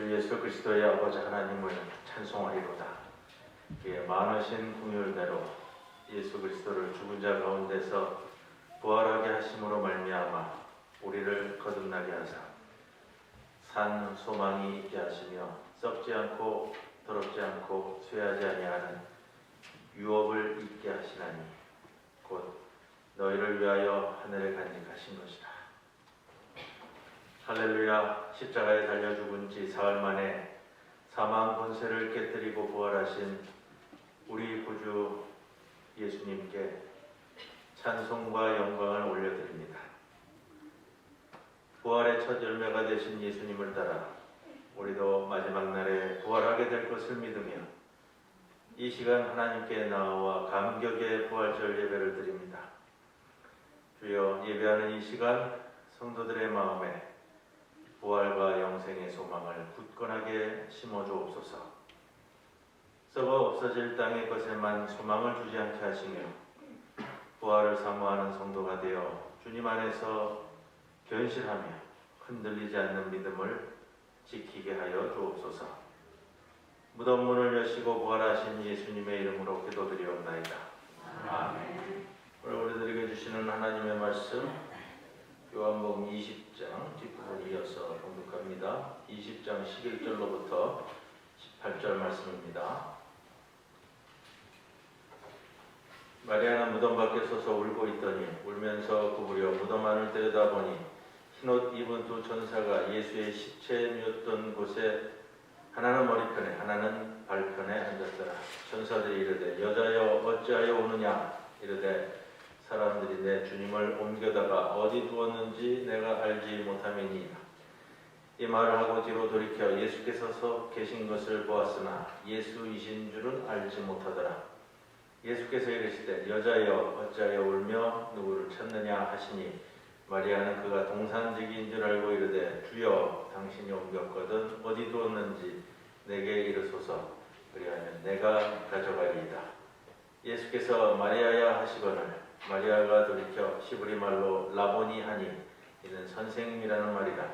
주 예수 그리스도의 아버지 하나님을 찬송하리로다. 그의 많으신 긍휼대로 예수 그리스도를 죽은 자 가운데서 부활하게 하심으로 말미암아 우리를 거듭나게 하사 산 소망이 있게 하시며 썩지 않고 더럽지 않고 쇠하지 아니하는 유업을 있게 하시나니 곧 너희를 위하여 하늘에 간직하신 것이다. 할렐루야. 십자가에 달려 죽은 지 사흘 만에 사망 권세를 깨뜨리고 부활하신 우리 구주 예수님께 찬송과 영광을 올려드립니다. 부활의 첫 열매가 되신 예수님을 따라 우리도 마지막 날에 부활하게 될 것을 믿으며 이 시간 하나님께 나와 감격의 부활절 예배를 드립니다. 주여, 예배하는 이 시간 성도들의 마음에 부활과 영생의 소망을 굳건하게 심어주옵소서. 썩어 없어질 땅의 것에만 소망을 주지 않게 하시며 부활을 사모하는 성도가 되어 주님 안에서 견실하며 흔들리지 않는 믿음을 지키게 하여 주옵소서. 무덤 문을 여시고 부활하신 예수님의 이름으로 기도드리옵나이다. 아멘. 오늘 우리들에게 주시는 하나님의 말씀 요한복음 20장 뒷부분 이어서 봉독합니다. 20장 11절로부터 18절 말씀입니다. 마리아는 무덤 밖에 서서 울고 있더니 울면서 구부려 무덤 안을 들여다보니 흰옷 입은 두 천사가 예수의 시체에 누웠던 곳에 하나는 머리편에 하나는 발편에 앉았더라. 천사들이 이르되 여자여 어찌하여 우느냐 이르되 사람들이 내 주님을 옮겨다가 어디 두었는지 내가 알지 못함이니이다. 이 말을 하고 뒤로 돌이켜 예수께서 서 계신 것을 보았으나 예수이신 줄은 알지 못하더라. 예수께서 이르시되 여자여 어찌하여 울며 누구를 찾느냐 하시니 마리아는 그가 동산지기인 줄 알고 이르되 주여 당신이 옮겼거든 어디 두었는지 내게 이르소서 그리하면 내가 가져가리이다. 예수께서 마리아야 하시거늘 마리아가 돌이켜 시브리 말로 라보니 하니 이는 선생님이라는 말이다.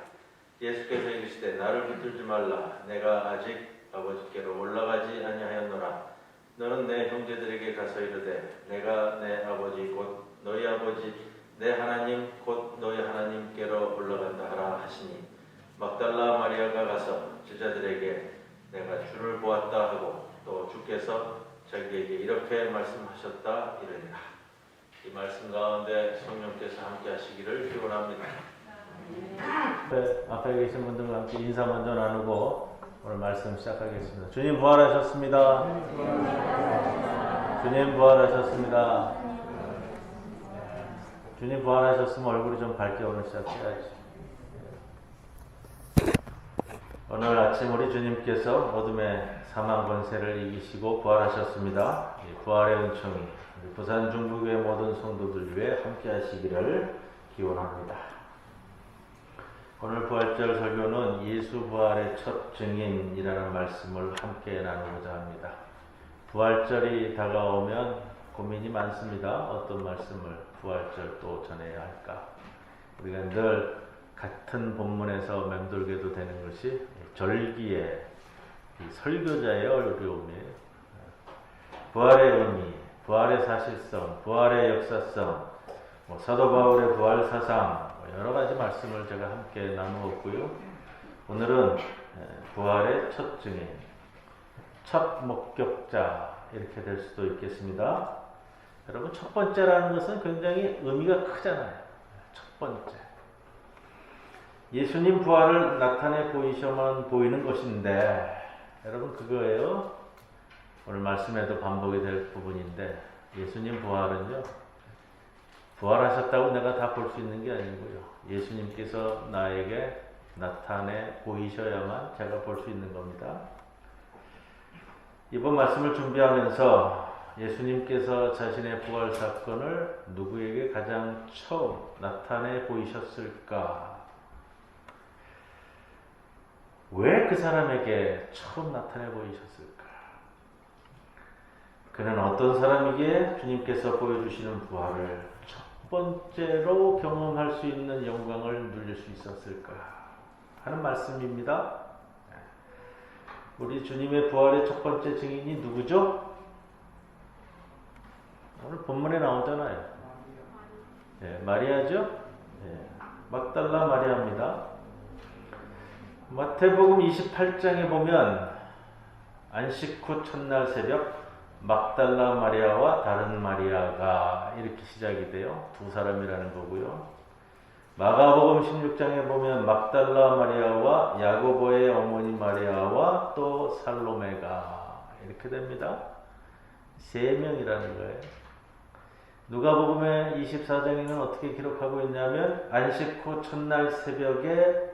예수께서 이르시되 나를 붙들지 말라. 내가 아직 아버지께로 올라가지 아니하였노라. 너는 내 형제들에게 가서 이르되 내가 내 아버지 곧 너희 아버지 내 하나님 곧 너희 하나님께로 올라간다 하라 하시니 막달라 마리아가 가서 제자들에게 내가 주를 보았다 하고 또 주께서 자기에게 이렇게 말씀하셨다 이르니라. 이 말씀 가운데 성령께서 함께 하시기를 기원합니다. 앞에 계신 분들과 함께 인사 먼저 나누고 오늘 말씀 시작하겠습니다. 주님 부활하셨습니다. 주님 부활하셨습니다. 주님 부활하셨으면 얼굴이 좀 밝게 오늘 시작해야지. 오늘 아침 우리 주님께서 어둠의 사망 권세를 이기시고 부활하셨습니다. 이 부활의 은총이 부산 중부교회 모든 성도들 위해 함께 하시기를 기원합니다. 오늘 부활절 설교는 예수 부활의 첫 증인이라는 말씀을 함께 나누고자 합니다. 부활절이 다가오면 고민이 많습니다. 어떤 말씀을 부활절 또 전해야 할까? 우리가 늘 같은 본문에서 맴돌게도 되는 것이 절기의 설교자의 어려움이에요. 부활의 의미, 부활의 사실성, 부활의 역사성, 사도 바울의 부활 사상, 여러 가지 말씀을 제가 함께 나누었고요. 오늘은 부활의 첫 증인, 첫 목격자 이렇게 될 수도 있겠습니다. 여러분, 첫 번째라는 것은 굉장히 의미가 크잖아요. 첫 번째. 예수님 부활을 나타내 보이셔만 보이는 것인데, 여러분 그거예요. 오늘 말씀에도 반복이 될 부분인데, 예수님 부활은요, 부활하셨다고 내가 다 볼 수 있는 게 아니고요. 예수님께서 나에게 나타내 보이셔야만 제가 볼 수 있는 겁니다. 이번 말씀을 준비하면서 예수님께서 자신의 부활 사건을 누구에게 가장 처음 나타내 보이셨을까? 왜 그 사람에게 처음 나타내 보이셨을까? 그는 어떤 사람이기에 주님께서 보여주시는 부활을 첫 번째로 경험할 수 있는 영광을 누릴 수 있었을까 하는 말씀입니다. 우리 주님의 부활의 첫 번째 증인이 누구죠? 오늘 본문에 나오잖아요. 예, 마리아죠? 예, 막달라 마리아입니다. 마태복음 28장에 보면 안식 후 첫날 새벽 막달라 마리아와 다른 마리아가 이렇게 시작이 돼요. 두 사람이라는 거고요. 마가복음 16장에 보면 막달라 마리아와 야고보의 어머니 마리아와 또 살로메가 이렇게 됩니다. 세 명이라는 거예요. 누가복음의 24장에는 어떻게 기록하고 있냐면 안식 후 첫날 새벽에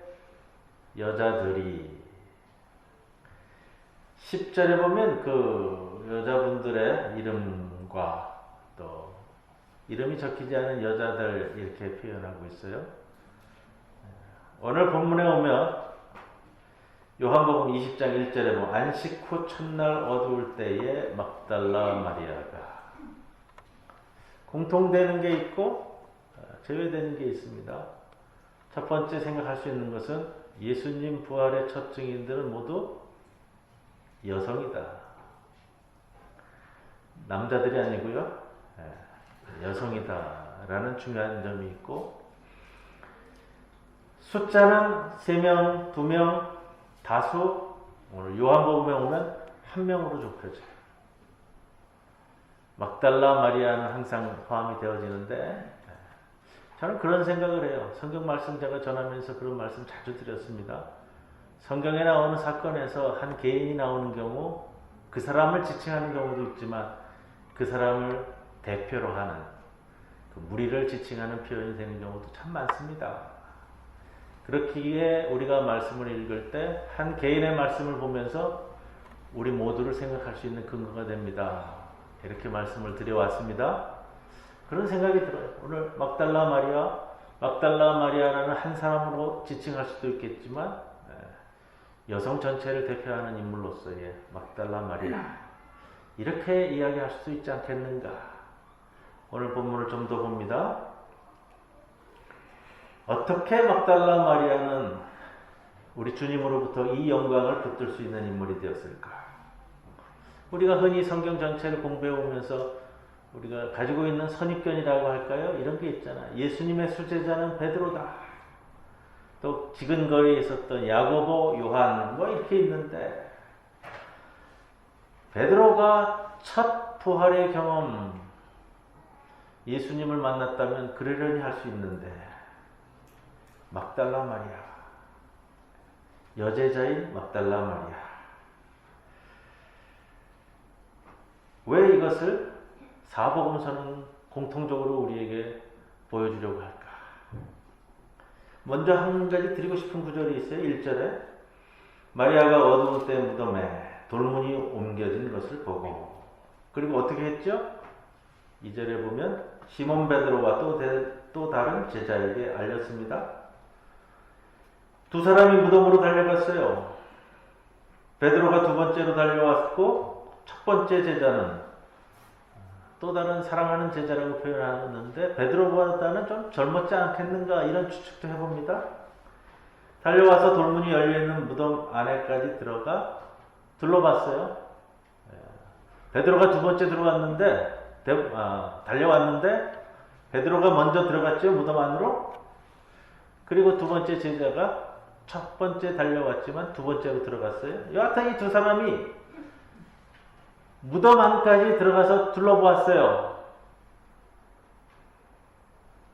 여자들이 10절에 보면 그 여자분들의 이름과 또 이름이 적히지 않은 여자들 이렇게 표현하고 있어요. 오늘 본문에 오면 요한복음 20장 1절에 보면 안식 후 첫날 어두울 때에 막달라 마리아가 공통되는 게 있고 제외되는 게 있습니다. 첫 번째 생각할 수 있는 것은 예수님 부활의 첫 증인들은 모두 여성이다. 남자들이 아니고요. 여성이다라는 중요한 점이 있고 숫자는 3명, 2명, 다수 오늘 요한복음에 오면 1명으로 좁혀져요. 막달라 마리아는 항상 포함이 되어지는데 저는 그런 생각을 해요. 성경 말씀 제가 전하면서 그런 말씀 자주 드렸습니다. 성경에 나오는 사건에서 한 개인이 나오는 경우 그 사람을 지칭하는 경우도 있지만 그 사람을 대표로 하는 그 무리를 지칭하는 표현이 되는 경우도 참 많습니다. 그렇기에 우리가 말씀을 읽을 때 한 개인의 말씀을 보면서 우리 모두를 생각할 수 있는 근거가 됩니다. 이렇게 말씀을 드려왔습니다. 그런 생각이 들어요. 오늘 막달라 마리아라는 한 사람으로 지칭할 수도 있겠지만 여성 전체를 대표하는 인물로서의 막달라 마리아 이렇게 이야기할 수도 있지 않겠는가. 오늘 본문을 좀 더 봅니다. 어떻게 막달라 마리아는 우리 주님으로부터 이 영광을 붙들 수 있는 인물이 되었을까? 우리가 흔히 성경 전체를 공부해 오면서 우리가 가지고 있는 선입견이라고 할까요? 이런 게 있잖아. 예수님의 수제자는 베드로다. 또 지근거리에 있었던 야고보, 요한 뭐 이렇게 있는데 베드로가 첫 부활의 경험 예수님을 만났다면 그러려니 할 수 있는데 막달라 마리아 여제자인 막달라 마리아 왜 이것을 사복음서는 공통적으로 우리에게 보여주려고 할까? 먼저 한 가지 드리고 싶은 구절이 있어요. 1절에 마리아가 어두운 때 무덤에 돌문이 옮겨진 것을 보고 그리고 어떻게 했죠? 2절에 보면 시몬 베드로와 또 다른 제자에게 알렸습니다. 두 사람이 무덤으로 달려갔어요. 베드로가 두 번째로 달려왔고 첫 번째 제자는 또 다른 사랑하는 제자라고 표현하는데 베드로보다는 좀 젊었지 않겠는가 이런 추측도 해봅니다. 달려와서 돌문이 열려있는 무덤 안에까지 들어가 둘러봤어요. 베드로가 두 번째 달려왔는데 베드로가 먼저 들어갔죠. 무덤 안으로. 그리고 두 번째 제자가 첫 번째 달려왔지만 두 번째로 들어갔어요. 여하튼 이 두 사람이 무덤 안까지 들어가서 둘러보았어요.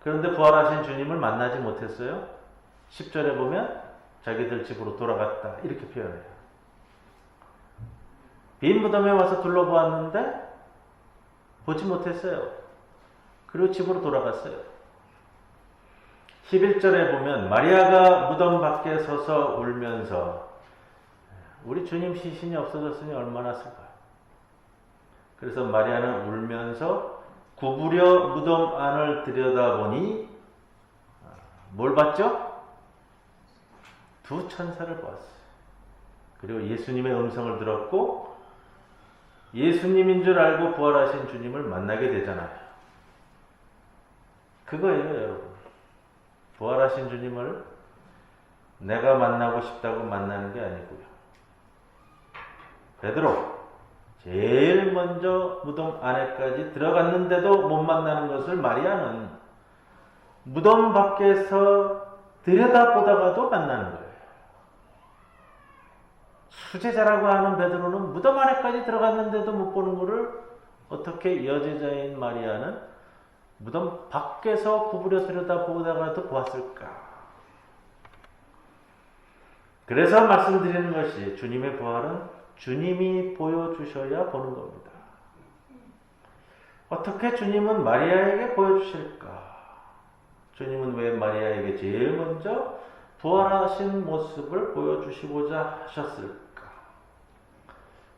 그런데 부활하신 주님을 만나지 못했어요. 10절에 보면 자기들 집으로 돌아갔다 이렇게 표현해요. 빈 무덤에 와서 둘러보았는데 보지 못했어요. 그리고 집으로 돌아갔어요. 11절에 보면 마리아가 무덤 밖에 서서 울면서 우리 주님 시신이 없어졌으니 얼마나 슬퍼요. 그래서 마리아는 울면서 구부려 무덤 안을 들여다보니 뭘 봤죠? 두 천사를 보았어요. 그리고 예수님의 음성을 들었고 예수님인 줄 알고 부활하신 주님을 만나게 되잖아요. 그거예요, 여러분. 부활하신 주님을 내가 만나고 싶다고 만나는 게 아니고요. 베드로 제일 먼저 무덤 안에까지 들어갔는데도 못 만나는 것을 마리아는 무덤 밖에서 들여다보다가도 만나는 거예요. 수제자라고 하는 베드로는 무덤 안에까지 들어갔는데도 못 보는 것을 어떻게 여제자인 마리아는 무덤 밖에서 구부려 들여다보다가도 보았을까? 그래서 말씀드리는 것이 주님의 부활은 주님이 보여주셔야 보는 겁니다. 어떻게 주님은 마리아에게 보여주실까? 주님은 왜 마리아에게 제일 먼저 부활하신 모습을 보여주시고자 하셨을까?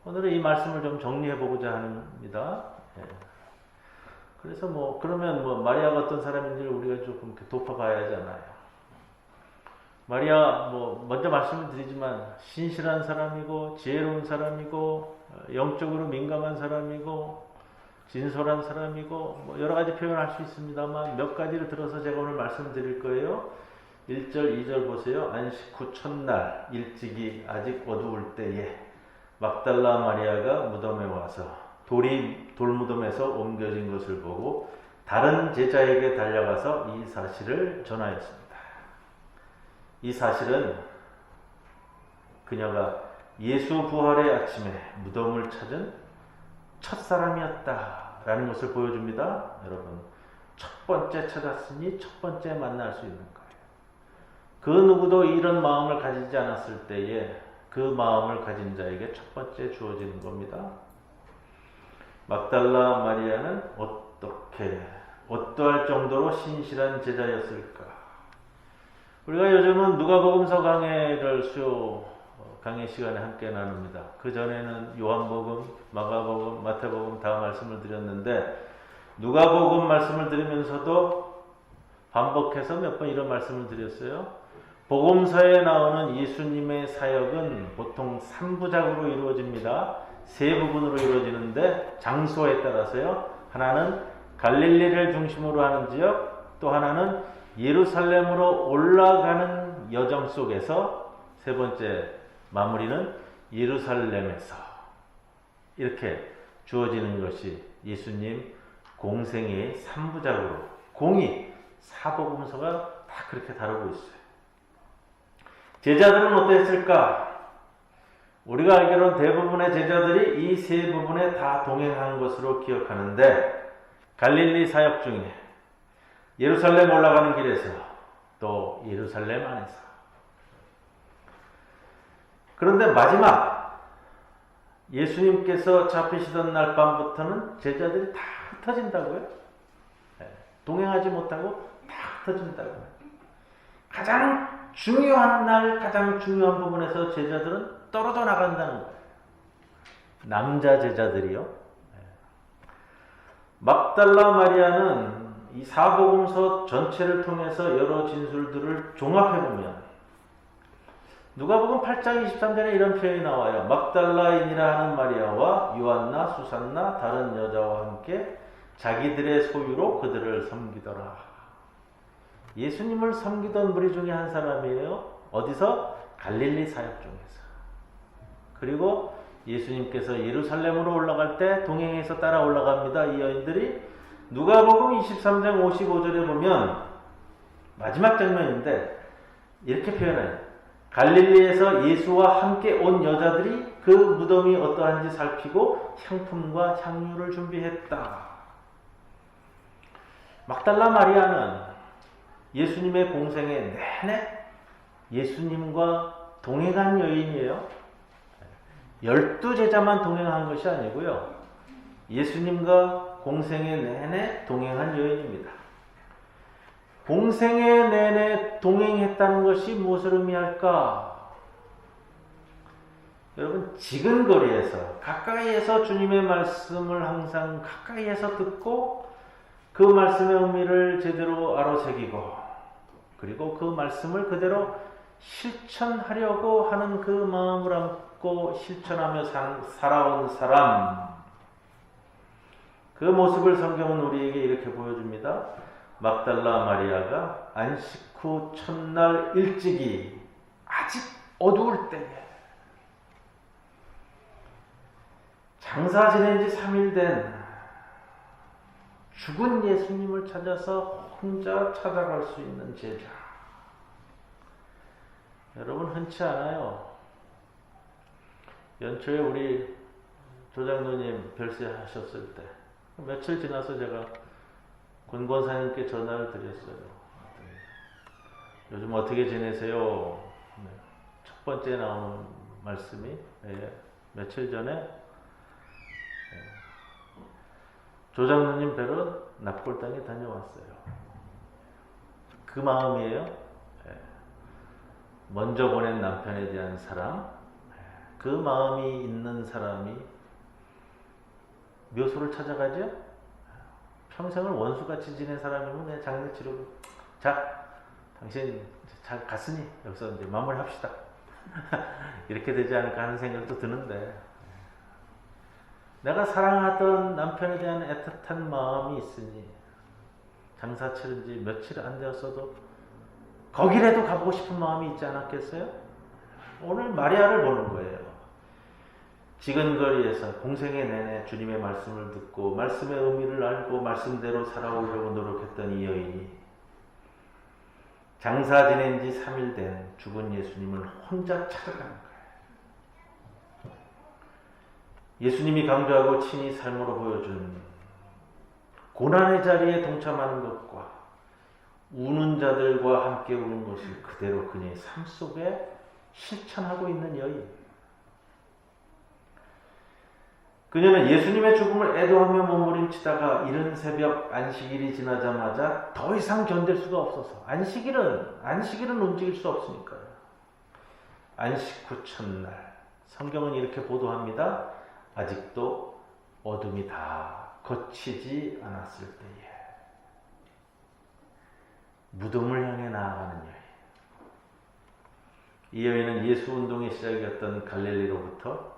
오늘은 이 말씀을 좀 정리해 보고자 합니다. 그래서 그러면 마리아가 어떤 사람인지를 우리가 조금 돋아봐야 하잖아요. 마리아 먼저 말씀을 드리지만 신실한 사람이고 지혜로운 사람이고 영적으로 민감한 사람이고 진솔한 사람이고 여러 가지 표현할 수 있습니다만 몇 가지를 들어서 제가 오늘 말씀드릴 거예요. 1절, 2절 보세요. 안식 후 첫날 일찍이 아직 어두울 때에 막달라 마리아가 무덤에 와서 돌이 돌무덤에서 옮겨진 것을 보고 다른 제자에게 달려가서 이 사실을 전하였습니다. 이 사실은 그녀가 예수 부활의 아침에 무덤을 찾은 첫 사람이었다라는 것을 보여줍니다. 여러분, 첫 번째 찾았으니 첫 번째 만날 수 있는 거예요. 그 누구도 이런 마음을 가지지 않았을 때에 그 마음을 가진 자에게 첫 번째 주어지는 겁니다. 막달라 마리아는 어떠할 정도로 신실한 제자였을까? 우리가 요즘은 누가복음서 강해를 수요 강해 시간에 함께 나눕니다. 그 전에는 요한복음, 마가복음, 마태복음 다 말씀을 드렸는데 누가복음 말씀을 드리면서도 반복해서 몇 번 이런 말씀을 드렸어요. 복음서에 나오는 예수님의 사역은 보통 3부작으로 이루어집니다. 세 부분으로 이루어지는데 장소에 따라서요. 하나는 갈릴리를 중심으로 하는 지역, 또 하나는 예루살렘으로 올라가는 여정 속에서, 세 번째 마무리는 예루살렘에서, 이렇게 주어지는 것이 예수님 공생의 3부작으로 공이 사복음서가 다 그렇게 다루고 있어요. 제자들은 어땠을까? 우리가 알기로는 대부분의 제자들이 이 세 부분에 다 동행한 것으로 기억하는데 갈릴리 사역 중에 예루살렘 올라가는 길에서 또 예루살렘 안에서, 그런데 마지막 예수님께서 잡히시던 날 밤부터는 제자들이 다 흩어진다고요. 동행하지 못하고 다 흩어진다고요. 가장 중요한 날, 가장 중요한 부분에서 제자들은 떨어져 나간다는 거예요. 남자 제자들이요. 막달라 마리아는 이 사복음서 전체를 통해서 여러 진술들을 종합해보면 누가복음 8장 23절에 이런 표현이 나와요. 막달라인이라 하는 마리아와 요한나, 수산나, 다른 여자와 함께 자기들의 소유로 그들을 섬기더라. 예수님을 섬기던 무리 중에 한 사람이에요. 어디서? 갈릴리 사역 중에서. 그리고 예수님께서 예루살렘으로 올라갈 때 동행해서 따라 올라갑니다. 이 여인들이. 누가복음 23장 55절에 보면 마지막 장면인데 이렇게 표현해요. 갈릴리에서 예수와 함께 온 여자들이 그 무덤이 어떠한지 살피고 향품과 향유를 준비했다. 막달라 마리아는 예수님의 공생에 내내 예수님과 동행한 여인이에요. 12제자만 동행한 것이 아니고요. 예수님과 공생에 내내 동행한 여인입니다. 공생에 내내 동행했다는 것이 무엇을 의미할까? 여러분, 지근거리에서 가까이에서 주님의 말씀을 항상 가까이에서 듣고 그 말씀의 의미를 제대로 알아새기고 그리고 그 말씀을 그대로 실천하려고 하는 그 마음을 안고 실천하며 살아온 사람, 그 모습을 성경은 우리에게 이렇게 보여줍니다. 막달라 마리아가 안식 후 첫날 일찍이 아직 어두울 때에 장사 지낸 지 3일 된 죽은 예수님을 찾아서 혼자 찾아갈 수 있는 제자. 여러분, 흔치 않아요. 연초에 우리 조장로님 별세하셨을 때 며칠 지나서 제가 권권사님께 전화를 드렸어요. 요즘 어떻게 지내세요? 첫 번째 나오는 말씀이 며칠 전에 조장로님 뵈러 납골당에 다녀왔어요. 그 마음이에요. 먼저 보낸 남편에 대한 사랑, 그 마음이 있는 사람이 묘소를 찾아가죠? 평생을 원수같이 지낸 사람이면 그냥 장례 치르고, 자, 당신 잘 갔으니 여기서 이제 마무리합시다. 이렇게 되지 않을까 하는 생각도 드는데, 내가 사랑하던 남편에 대한 애틋한 마음이 있으니 장사 치른 지 며칠 안 되었어도 거기라도 가보고 싶은 마음이 있지 않았겠어요? 오늘 마리아를 보는 거예요. 지근거리에서 공생의 내내 주님의 말씀을 듣고 말씀의 의미를 알고 말씀대로 살아오려고 노력했던 이 여인이 장사 지낸 지 3일 된 죽은 예수님을 혼자 찾아가는 거예요. 예수님이 강조하고 친히 삶으로 보여준 고난의 자리에 동참하는 것과 우는 자들과 함께 우는 것을 그대로 그녀의 삶 속에 실천하고 있는 여인. 그녀는 예수님의 죽음을 애도하며 몸부림치다가 이른 새벽 안식일이 지나자마자 더 이상 견딜 수가 없어서 안식일은 움직일 수 없으니까요. 안식 후 첫날 성경은 이렇게 보도합니다. 아직도 어둠이 다 거치지 않았을 때에 무덤을 향해 나아가는 여인. 이 여인은 예수 운동의 시작이었던 갈릴리로부터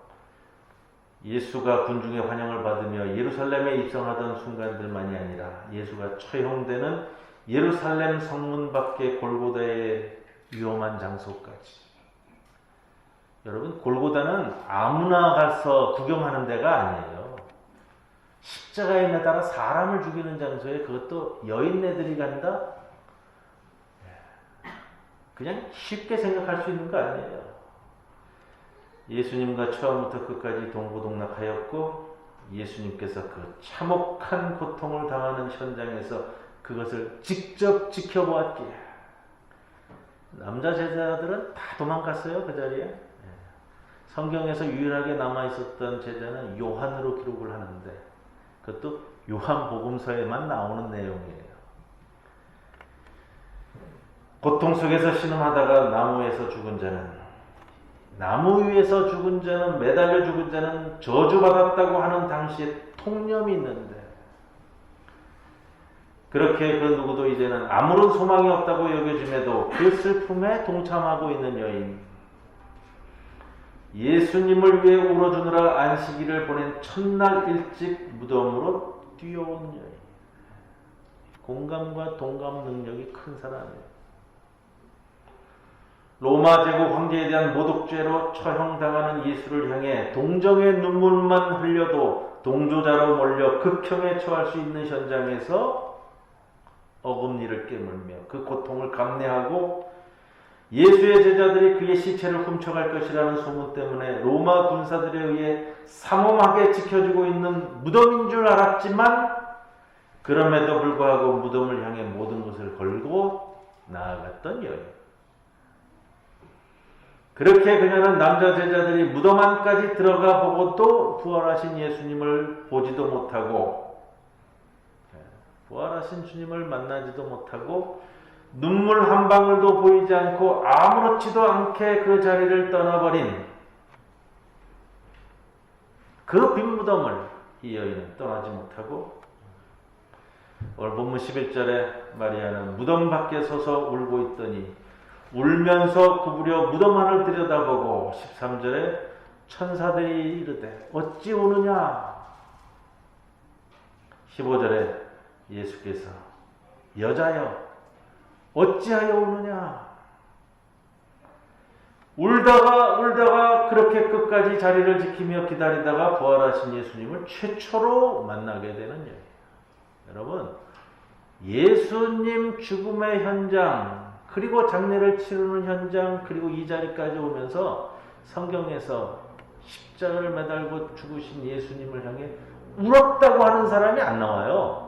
예수가 군중의 환영을 받으며 예루살렘에 입성하던 순간들만이 아니라 예수가 처형되는 예루살렘 성문 밖의 골고다의 위험한 장소까지. 여러분, 골고다는 아무나 가서 구경하는 데가 아니에요. 십자가에 매달아 사람을 죽이는 장소에 그것도 여인네들이 간다? 그냥 쉽게 생각할 수 있는 거 아니에요. 예수님과 처음부터 끝까지 동고동락하였고 예수님께서 그 참혹한 고통을 당하는 현장에서 그것을 직접 지켜보았기에 남자 제자들은 다 도망갔어요. 그 자리에. 성경에서 유일하게 남아있었던 제자는 요한으로 기록을 하는데 그것도 요한복음서에만 나오는 내용이에요. 고통 속에서 신음하다가 나무 위에서 죽은 자는 매달려 죽은 자는 저주받았다고 하는 당시에 통념이 있는데 그렇게 그 누구도 이제는 아무런 소망이 없다고 여겨짐에도 그 슬픔에 동참하고 있는 여인, 예수님을 위해 울어주느라 안식일을 보낸 첫날 일찍 무덤으로 뛰어온 여인. 공감과 동감 능력이 큰 사람이에요. 로마 제국 황제에 대한 모독죄로 처형당하는 예수를 향해 동정의 눈물만 흘려도 동조자로 몰려 극형에 처할 수 있는 현장에서 어금니를 깨물며 그 고통을 감내하고 예수의 제자들이 그의 시체를 훔쳐갈 것이라는 소문 때문에 로마 군사들에 의해 삼엄하게 지켜지고 있는 무덤인 줄 알았지만 그럼에도 불구하고 무덤을 향해 모든 것을 걸고 나아갔던 여인. 그렇게 그녀는 남자 제자들이 무덤 안까지 들어가 보고도 부활하신 예수님을 보지도 못하고 부활하신 주님을 만나지도 못하고 눈물 한 방울도 보이지 않고 아무렇지도 않게 그 자리를 떠나버린 그 빈 무덤을 이 여인은 떠나지 못하고 오늘 본문 11절에 마리아는 무덤 밖에 서서 울고 있더니 울면서 구부려 무덤 안을 들여다보고 13절에 천사들이 이르되 어찌 우느냐. 15절에 예수께서 여자여 어찌하여 우느냐. 울다가 그렇게 끝까지 자리를 지키며 기다리다가 부활하신 예수님을 최초로 만나게 되는 일이에요. 여러분, 예수님 죽음의 현장, 그리고 장례를 치르는 현장, 그리고 이 자리까지 오면서 성경에서 십자가를 매달고 죽으신 예수님을 향해 울었다고 하는 사람이 안 나와요.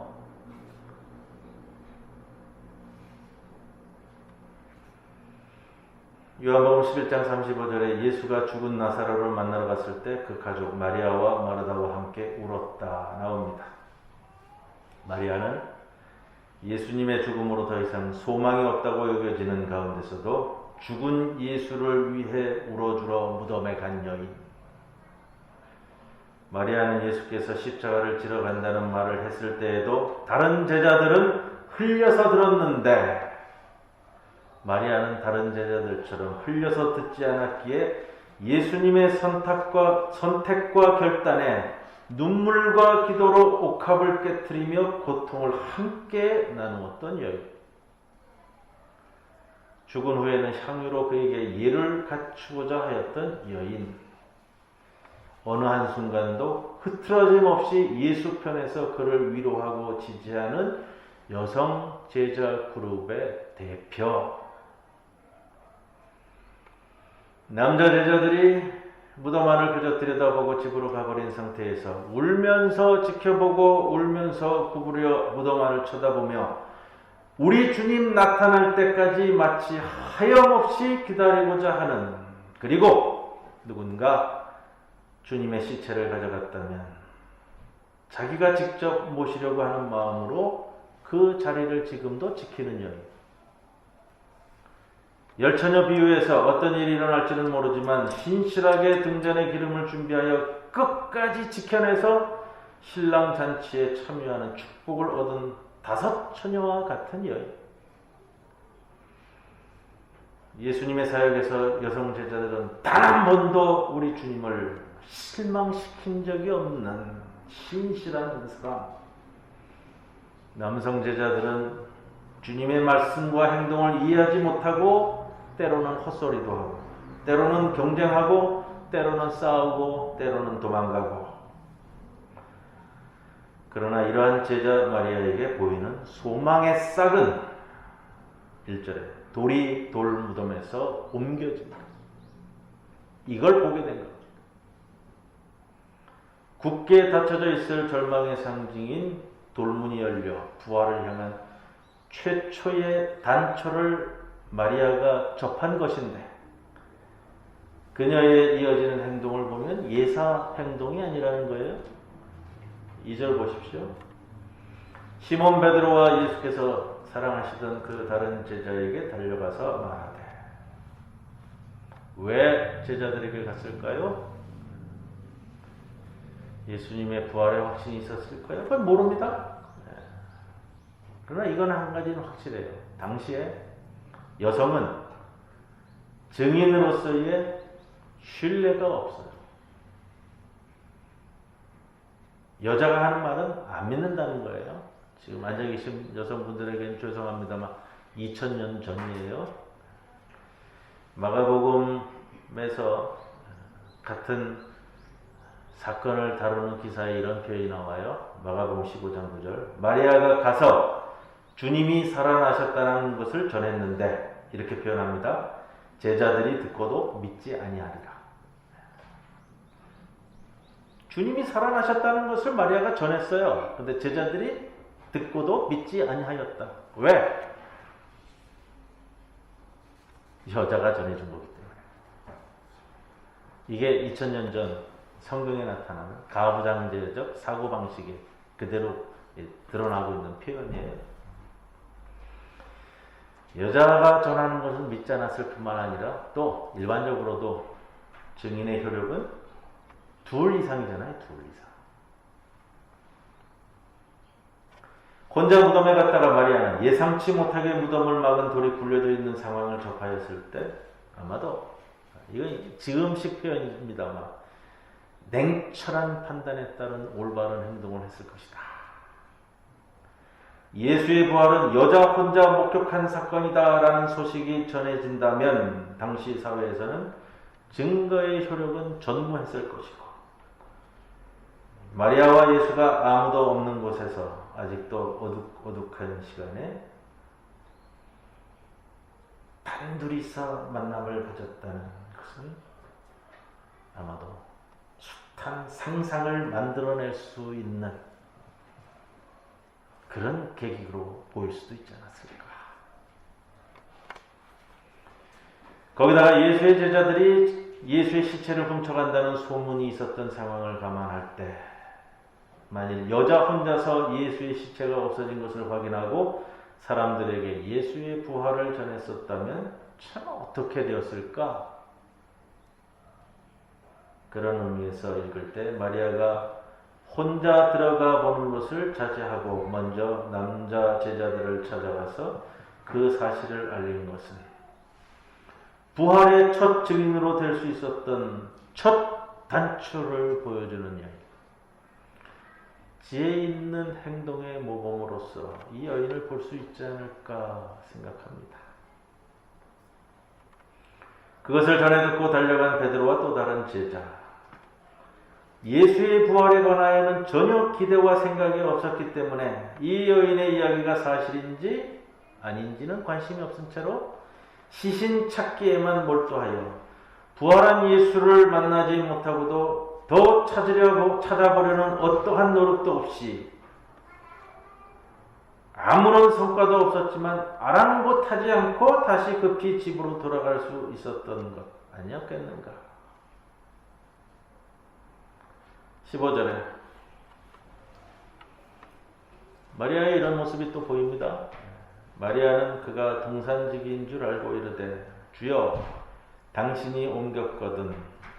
요한복음 11장 35절에 예수가 죽은 나사로를 만나러 갔을 때 그 가족 마리아와 마르다와 함께 울었다 나옵니다. 마리아는 예수님의 죽음으로 더 이상 소망이 없다고 여겨지는 가운데서도 죽은 예수를 위해 울어주러 무덤에 간 여인. 마리아는 예수께서 십자가를 지러 간다는 말을 했을 때에도 다른 제자들은 흘려서 들었는데 마리아는 다른 제자들처럼 흘려서 듣지 않았기에 예수님의 선택과 결단에 눈물과 기도로 옥합을 깨트리며 고통을 함께 나누었던 여인. 죽은 후에는 향유로 그에게 예를 갖추고자 하였던 여인. 어느 한순간도 흐트러짐 없이 예수 편에서 그를 위로하고 지지하는 여성 제자 그룹의 대표. 남자 제자들이 무덤 안을 그저 들여다보고 집으로 가버린 상태에서 울면서 지켜보고 울면서 구부려 무덤 안을 쳐다보며 우리 주님 나타날 때까지 마치 하염없이 기다리고자 하는, 그리고 누군가 주님의 시체를 가져갔다면 자기가 직접 모시려고 하는 마음으로 그 자리를 지금도 지키는 여인. 열처녀 비유에서 어떤 일이 일어날지는 모르지만 신실하게 등잔의 기름을 준비하여 끝까지 지켜내서 신랑 잔치에 참여하는 축복을 얻은 5 처녀와 같은 여인. 예수님의 사역에서 여성 제자들은 단 한 번도 우리 주님을 실망시킨 적이 없는 신실한 사람. 남성 제자들은 주님의 말씀과 행동을 이해하지 못하고 때로는 헛소리도 하고, 때로는 경쟁하고, 때로는 싸우고, 때로는 도망가고. 그러나 이러한 제자 마리아에게 보이는 소망의 싹은 1절에 돌이 돌 무덤에서 옮겨집니다. 이걸 보게 된 겁니다. 굳게 닫혀져 있을 절망의 상징인 돌문이 열려 부활을 향한 최초의 단초를 마리아가 접한 것인데, 그녀의 이어지는 행동을 보면 예사 행동이 아니라는 거예요. 2절 보십시오. 시몬 베드로와 예수께서 사랑하시던 그 다른 제자에게 달려가서 말하되. 왜 제자들에게 갔을까요? 예수님의 부활의 확신이 있었을까요? 그건 모릅니다. 그러나 이건 한 가지는 확실해요. 당시에 여성은 증인으로서의 신뢰가 없어요. 여자가 하는 말은 안 믿는다는 거예요. 지금 앉아 계신 여성분들에게는 죄송합니다만 2000년 전이에요. 마가복음에서 같은 사건을 다루는 기사에 이런 표현이 나와요. 마가복음 15장 9절. 마리아가 가서 주님이 살아나셨다는 것을 전했는데, 이렇게 표현합니다. 제자들이 듣고도 믿지 아니하리라. 주님이 살아나셨다는 것을 마리아가 전했어요. 그런데 제자들이 듣고도 믿지 아니하였다. 왜? 여자가 전해준 거기 때문에. 이게 2000년 전 성경에 나타나는 가부장제적 사고방식이 그대로 드러나고 있는 표현이에요. 여자가 전하는 것은 믿지 않았을 뿐만 아니라 또 일반적으로도 증인의 효력은 2 이상이잖아요. 2 이상. 혼자 무덤에 갔다가 마리아는 예상치 못하게 무덤을 막은 돌이 굴려져 있는 상황을 접하였을 때 아마도, 이건 지금식 표현입니다만, 냉철한 판단에 따른 올바른 행동을 했을 것이다. 예수의 부활은 여자 혼자 목격한 사건이다라는 소식이 전해진다면 당시 사회에서는 증거의 효력은 전무했을 것이고, 마리아와 예수가 아무도 없는 곳에서 아직도 어둑어둑한 시간에 단둘이서 만남을 가졌다는 것은 아마도 숱한 상상을 만들어낼 수 있는 그런 계기로 보일 수도 있지 않았을까. 거기다가 예수의 제자들이 예수의 시체를 훔쳐간다는 소문이 있었던 상황을 감안할 때, 만일 여자 혼자서 예수의 시체가 없어진 것을 확인하고 사람들에게 예수의 부활을 전했었다면 참 어떻게 되었을까? 그런 의미에서 읽을 때 마리아가 혼자 들어가 보는 것을 자제하고 먼저 남자 제자들을 찾아가서 그 사실을 알린 것은 부활의 첫 증인으로 될 수 있었던 첫 단초를 보여주는 여인, 지혜 있는 행동의 모범으로서 이 여인을 볼 수 있지 않을까 생각합니다. 그것을 전해 듣고 달려간 베드로와 또 다른 제자, 예수의 부활에 관하여는 전혀 기대와 생각이 없었기 때문에 이 여인의 이야기가 사실인지 아닌지는 관심이 없은 채로 시신 찾기에만 몰두하여 부활한 예수를 만나지 못하고도 더 찾아보려는 어떠한 노력도 없이 아무런 성과도 없었지만 아랑곳하지 않고 다시 급히 집으로 돌아갈 수 있었던 것 아니었겠는가. 15절에 마리아의 이런 모습이 또 보입니다. 마리아는 그가 동산지기인 줄 알고 이르되 주여 당신이 옮겼거든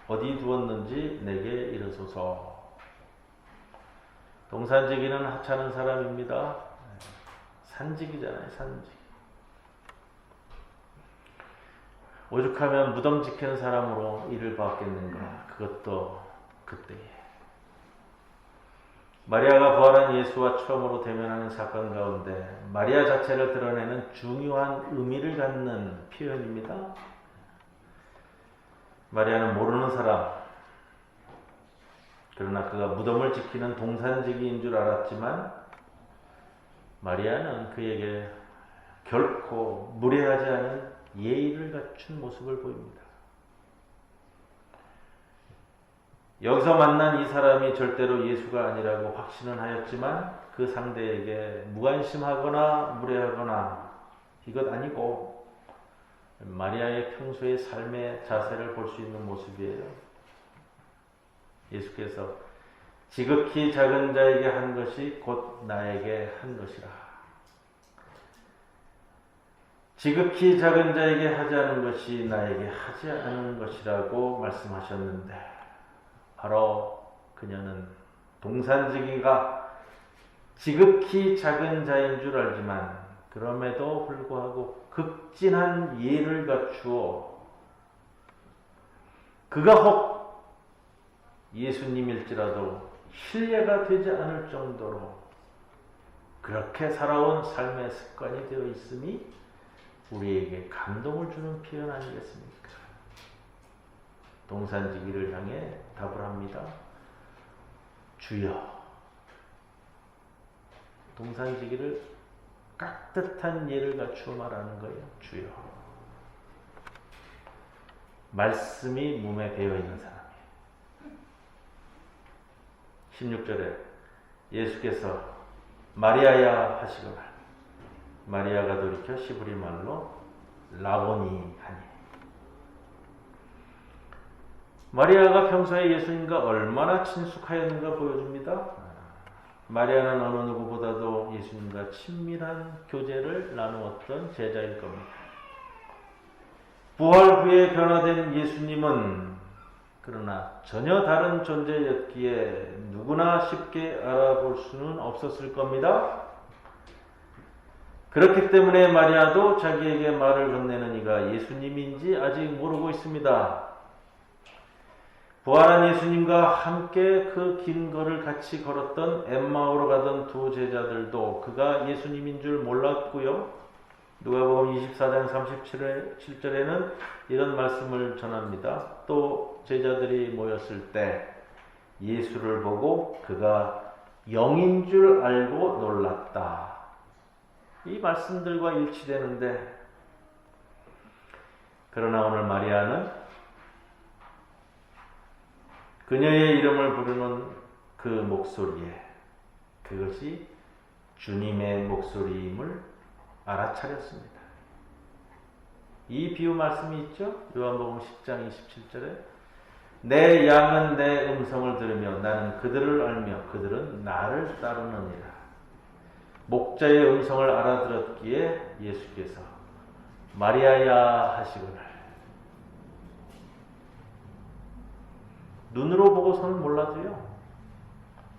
어디 두었는지 내게 이르소서. 동산지기는 하찮은 사람입니다. 산지기잖아요. 산지기. 오죽하면 무덤 지키는 사람으로 일을 받겠는가. 그것도 그때에. 마리아가 부활한 예수와 처음으로 대면하는 사건 가운데 마리아 자체를 드러내는 중요한 의미를 갖는 표현입니다. 마리아는 모르는 사람, 그러나 그가 무덤을 지키는 동산지기인 줄 알았지만 마리아는 그에게 결코 무례하지 않은 예의를 갖춘 모습을 보입니다. 여기서 만난 이 사람이 절대로 예수가 아니라고 확신은 하였지만 그 상대에게 무관심하거나 무례하거나 이것 아니고 마리아의 평소의 삶의 자세를 볼 수 있는 모습이에요. 예수께서 지극히 작은 자에게 한 것이 곧 나에게 한 것이라. 지극히 작은 자에게 하지 않은 것이 나에게 하지 않은 것이라고 말씀하셨는데 바로 그녀는 동산지기가 지극히 작은 자인 줄 알지만 그럼에도 불구하고 극진한 예를 갖추어 그가 혹 예수님일지라도 신뢰가 되지 않을 정도로 그렇게 살아온 삶의 습관이 되어 있음이 우리에게 감동을 주는 표현 아니겠습니까? 동산지기를 향해 답을 합니다. 주여. 동산지기를 깍듯한 예를 갖추어 말하는 거예요. 주여. 말씀이 몸에 배어있는 사람이에요. 16절에 예수께서 마리아야 하시거늘 마리아가 돌이켜 시브리 말로 라보니 하니. 마리아가 평소에 예수님과 얼마나 친숙하였는가 보여줍니다. 마리아는 어느 누구보다도 예수님과 친밀한 교제를 나누었던 제자일 겁니다. 부활 후에 변화된 예수님은 그러나 전혀 다른 존재였기에 누구나 쉽게 알아볼 수는 없었을 겁니다. 그렇기 때문에 마리아도 자기에게 말을 건네는 이가 예수님인지 아직 모르고 있습니다. 부활한 예수님과 함께 그 긴 거리를 같이 걸었던 엠마오로 가던 두 제자들도 그가 예수님인 줄 몰랐고요. 누가복음 24장 37절에는 이런 말씀을 전합니다. 또 제자들이 모였을 때 예수를 보고 그가 영인 줄 알고 놀랐다. 이 말씀들과 일치되는데, 그러나 오늘 마리아는 그녀의 이름을 부르는 그 목소리에 그것이 주님의 목소리임을 알아차렸습니다. 이 비유 말씀이 있죠? 요한복음 10장 27절에 내 양은 내 음성을 들으며 나는 그들을 알며 그들은 나를 따르느니라. 목자의 음성을 알아들었기에 예수께서 마리아야 하시거늘. 눈으로 보고서는 몰라도요,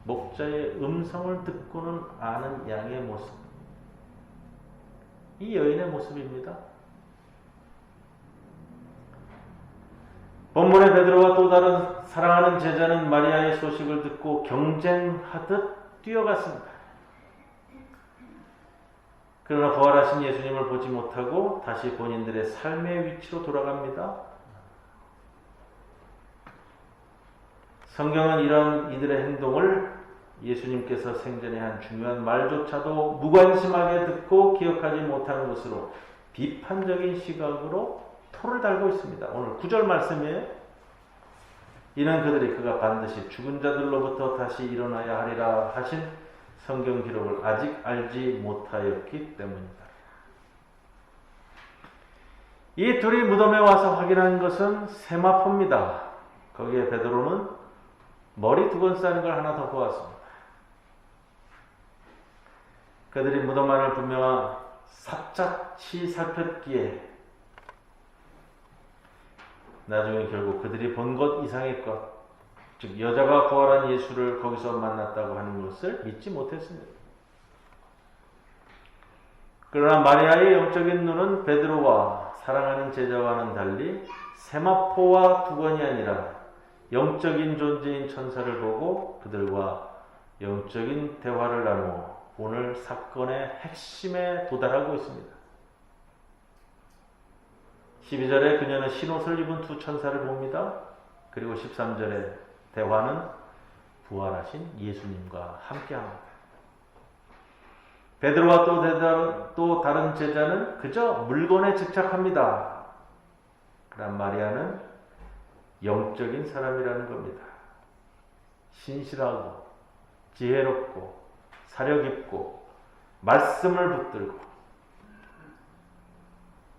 목자의 음성을 듣고는 아는 양의 모습, 이 여인의 모습입니다. 본문의 베드로와 또 다른 사랑하는 제자는 마리아의 소식을 듣고 경쟁하듯 뛰어갔습니다. 그러나 부활하신 예수님을 보지 못하고 다시 본인들의 삶의 위치로 돌아갑니다. 성경은 이런 이들의 행동을 예수님께서 생전에 한 중요한 말조차도 무관심하게 듣고 기억하지 못하는 것으로 비판적인 시각으로 토를 달고 있습니다. 오늘 9절 말씀이에요. 이는 그들이 그가 반드시 죽은 자들로부터 다시 일어나야 하리라 하신 성경 기록을 아직 알지 못하였기 때문이다. 이 둘이 무덤에 와서 확인한 것은 세마포입니다. 거기에 베드로는 머리 두건 싸는 걸 하나 더 보았습니다. 그들이 무덤 안을 분명한 샅샅이 살폈기에 나중에 결국 그들이 본 것 이상의 것, 즉 여자가 부활한 예수를 거기서 만났다고 하는 것을 믿지 못했습니다. 그러나 마리아의 영적인 눈은 베드로와 사랑하는 제자와는 달리 세마포와 두건이 아니라 영적인 존재인 천사를 보고 그들과 영적인 대화를 나누어 오늘 사건의 핵심에 도달하고 있습니다. 12절에 그녀는 흰옷을 입은 두 천사를 봅니다. 그리고 13절에 대화는 부활하신 예수님과 함께합니다. 베드로와 또 다른 제자는 그저 물건에 집착합니다. 그러나 마리아는 영적인 사람이라는 겁니다. 신실하고 지혜롭고 사려 깊고 말씀을 붙들고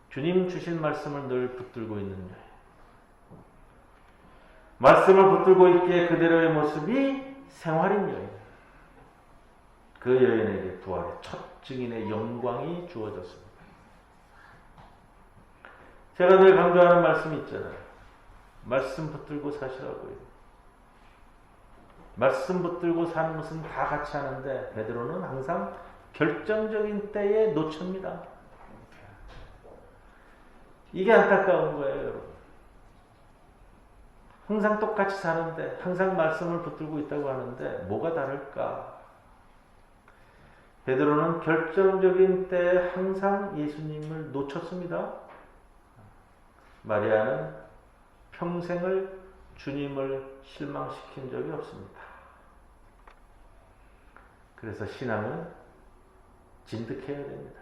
주님 주신 말씀을 늘 붙들고 있는 여인. 말씀을 붙들고 있기에 그대로의 모습이 생활인 여인. 그 여인에게 부활의 첫 증인의 영광이 주어졌습니다. 제가 늘 강조하는 말씀이 있잖아요. 말씀 붙들고 사시라고요. 말씀 붙들고 사는 것은 다 같이 하는데 베드로는 항상 결정적인 때에 놓칩니다. 이게 안타까운 거예요, 여러분. 항상 똑같이 사는데 항상 말씀을 붙들고 있다고 하는데 뭐가 다를까? 베드로는 결정적인 때에 항상 예수님을 놓쳤습니다. 마리아는 평생을 주님을 실망시킨 적이 없습니다. 그래서 신앙은 진득해야 됩니다.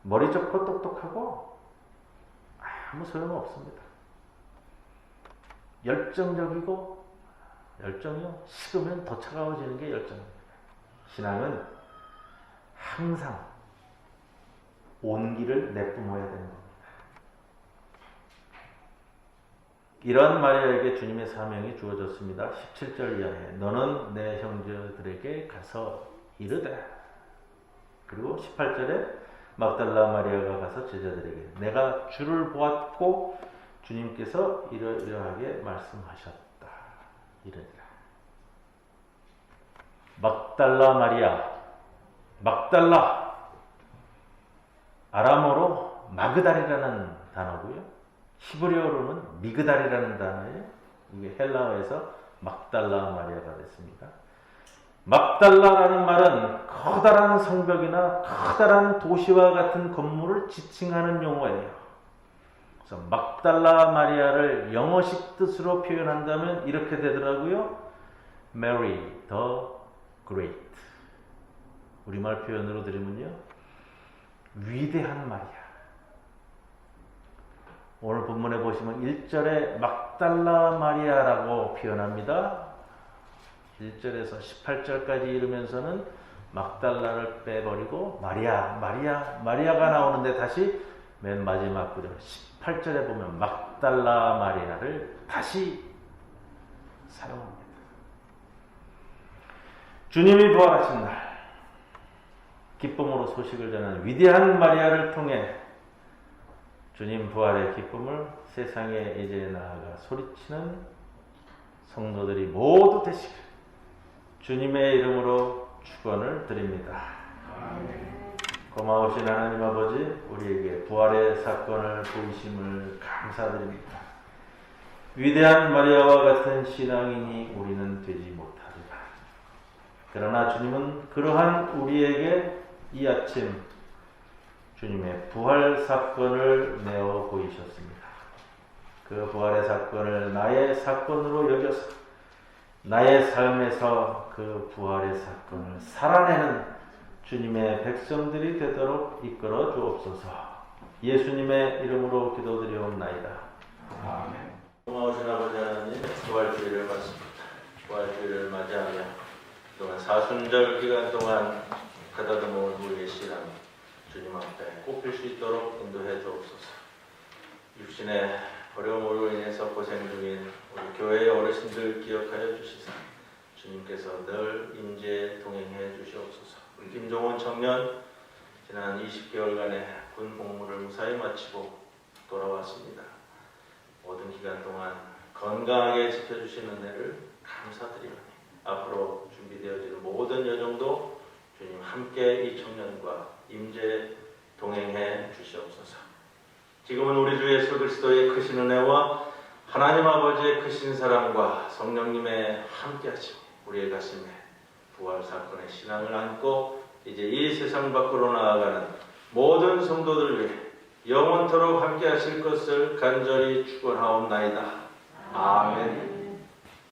머리 좋고 똑똑하고 아무 소용없습니다. 열정적이고 열정이요 식으면 더 차가워지는 게 열정입니다. 신앙은 항상 온기를 내뿜어야 되는 겁니다. 이러한 마리아에게 주님의 사명이 주어졌습니다. 17절 이하에 너는 내 형제들에게 가서 이르되, 그리고 18절에 막달라 마리아가 가서 제자들에게 내가 주를 보았고 주님께서 이러이러하게 말씀하셨다 이르니라. 막달라 마리아, 막달라 아람어로 마그달이라는 단어고요. 히브리어로는 미그달이라는 단어예요. 이게 헬라어에서 막달라 마리아가 됐습니다. 막달라라는 말은 커다란 성벽이나 커다란 도시와 같은 건물을 지칭하는 용어예요. 그래서 막달라 마리아를 영어식 뜻으로 표현한다면 이렇게 되더라고요. Mary the Great. 우리말 표현으로 드리면요, 위대한 마리아. 오늘 본문에 보시면 1절에 막달라 마리아라고 표현합니다. 1절에서 18절까지 이르면서는 막달라를 빼버리고 마리아가 나오는데 다시 맨 마지막 구절 18절에 보면 막달라 마리아를 다시 사용합니다. 주님이 부활하신 날 기쁨으로 소식을 전하는 위대한 마리아를 통해 주님 부활의 기쁨을 세상에 이제 나아가 소리치는 성도들이 모두 되시길 주님의 이름으로 축원을 드립니다. 고마우신 하나님 아버지, 우리에게 부활의 사건을 보이심을 감사드립니다. 위대한 마리아와 같은 신앙인이 우리는 되지 못하리라. 그러나 주님은 그러한 우리에게 이 아침 주님의 부활 사건을 내어 보이셨습니다. 그 부활의 사건을 나의 사건으로 여겨서 나의 삶에서 그 부활의 사건을 살아내는 주님의 백성들이 되도록 이끌어 주옵소서. 예수님의 이름으로 기도드리옵나이다. 아멘. 고마우신 아버지 하나님, 부활주일을 맞습니다. 부활주일을 맞이하며 그동안 사순절 기간 동안 가다듬어온 우리의 신앙 주님 앞에 꼽힐 수 있도록 인도해 주옵소서. 육신의 어려움으로 인해서 고생 중인 우리 교회의 어르신들 기억하여 주시사 주님께서 늘 임재 동행해 주시옵소서. 우리 김종원 청년 지난 20개월간의 군 복무를 무사히 마치고 돌아왔습니다. 모든 기간 동안 건강하게 지켜주시는 은혜를 감사드리오니 앞으로 준비되어지는 모든 여정도 주님 함께 이 청년과 임재 동행해 주시옵소서. 지금은 우리 주 예수 그리스도의 크신 은혜와 하나님 아버지의 크신 사랑과 성령님의 함께하심 우리의 가슴에 부활 사건의 신앙을 안고 이제 이 세상 밖으로 나아가는 모든 성도들 위해 영원토록 함께하실 것을 간절히 축원하옵나이다. 아멘.